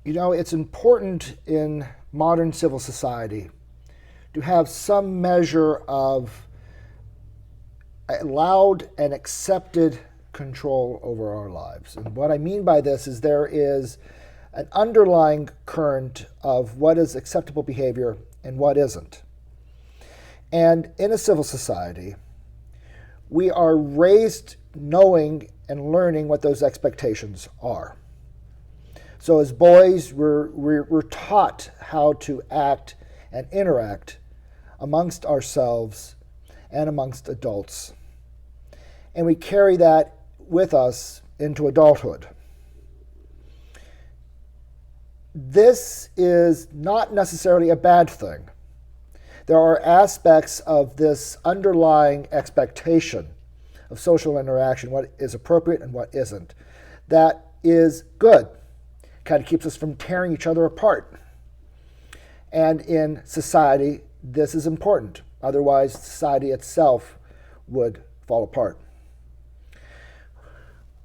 It's important in modern civil society to have some measure of allowed and accepted control over our lives. And what I mean by this is there is an underlying current of what is acceptable behavior and what isn't. And in a civil society, we are raised knowing and learning what those expectations are. So as boys, we're taught how to act and interact amongst ourselves and amongst adults. And we carry that with us into adulthood. This is not necessarily a bad thing. There are aspects of this underlying expectation of social interaction, what is appropriate and what isn't, that is good. Kind of keeps us from tearing each other apart. And in society, this is important. Otherwise, society itself would fall apart.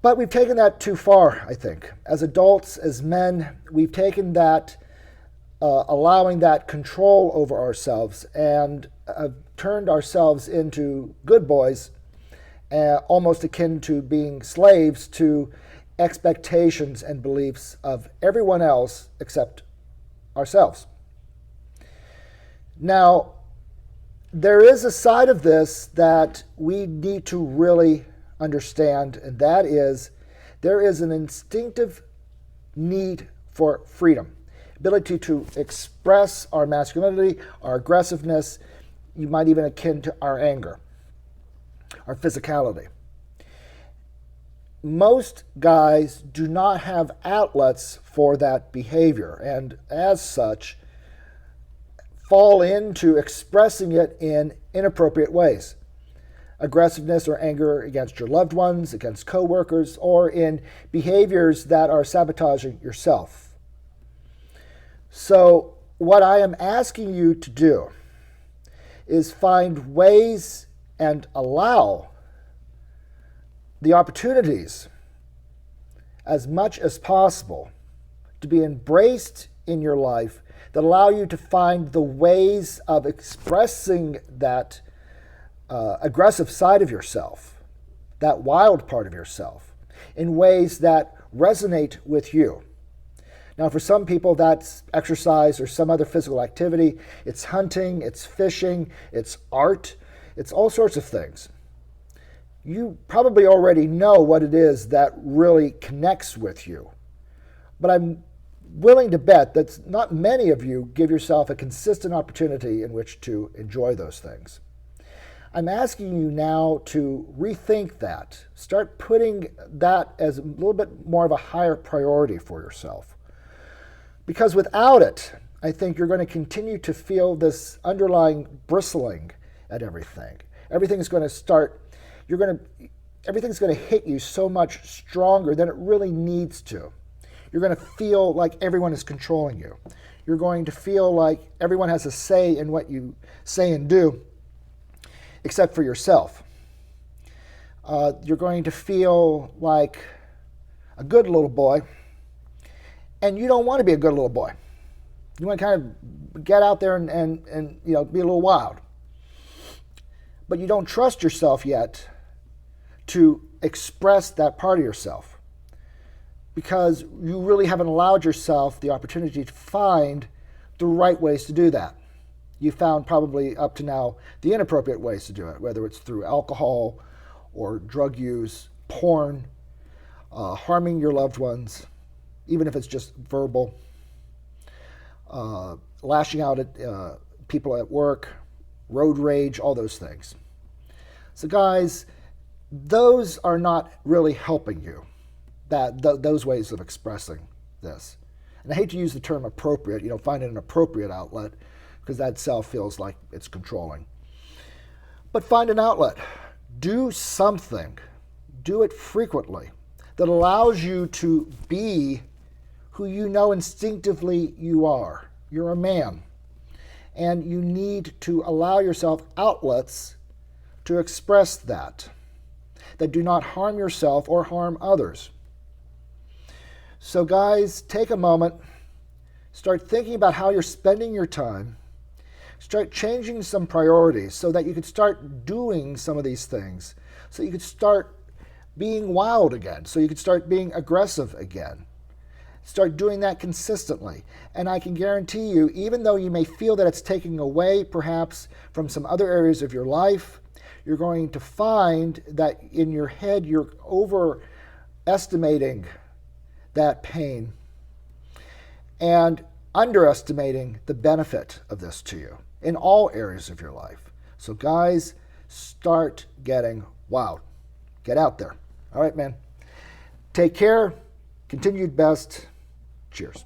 But we've taken that too far, I think. As adults, as men, we've taken that, allowing that control over ourselves and turned ourselves into good boys, almost akin to being slaves to expectations and beliefs of everyone else except ourselves. Now, there is a side of this that we need to really understand, and that is there is an instinctive need for freedom, ability to express our masculinity, our aggressiveness, you might even akin to our anger, our physicality. Most guys do not have outlets for that behavior, and as such, fall into expressing it in inappropriate ways. Aggressiveness or anger against your loved ones, against coworkers, or in behaviors that are sabotaging yourself. So what I am asking you to do is find ways and allow the opportunities as much as possible to be embraced in your life that allow you to find the ways of expressing that aggressive side of yourself, that wild part of yourself, in ways that resonate with you. Now, for some people, that's exercise or some other physical activity. It's hunting, it's fishing, it's art, it's all sorts of things. You probably already know what it is that really connects with you. But I'm willing to bet that not many of you give yourself a consistent opportunity in which to enjoy those things. I'm asking you now to rethink that. Start putting that as a little bit more of a higher priority for yourself. Because without it, I think you're going to continue to feel this underlying bristling at everything. Everything's going to hit you so much stronger than it really needs to. You're going to feel like everyone is controlling you. You're going to feel like everyone has a say in what you say and do, except for yourself. You're going to feel like a good little boy, and you don't want to be a good little boy. You want to kind of get out there and be a little wild. But you don't trust yourself yet to express that part of yourself because you really haven't allowed yourself the opportunity to find the right ways to do that. You found probably up to now the inappropriate ways to do it, whether it's through alcohol or drug use, porn, harming your loved ones, even if it's just verbal, lashing out at people at work, road rage, all those things. So guys, those are not really helping you, those ways of expressing this. And I hate to use the term appropriate, find an appropriate outlet, because that itself feels like it's controlling. But find an outlet. Do something. Do it frequently that allows you to be who you know instinctively you are. You're a man. And you need to allow yourself outlets to express that do not harm yourself or harm others. So guys, take a moment, Start thinking about how you're spending your time. Start changing some priorities so that you could start doing some of these things. So you could start being wild again. So you could start being aggressive again. Start doing that consistently. And I can guarantee you, even though you may feel that it's taking away perhaps from some other areas of your life, you're going to find that in your head you're overestimating that pain and underestimating the benefit of this to you in all areas of your life. So guys, start getting wild. Get out there. All right, man. Take care. Continued best. Cheers.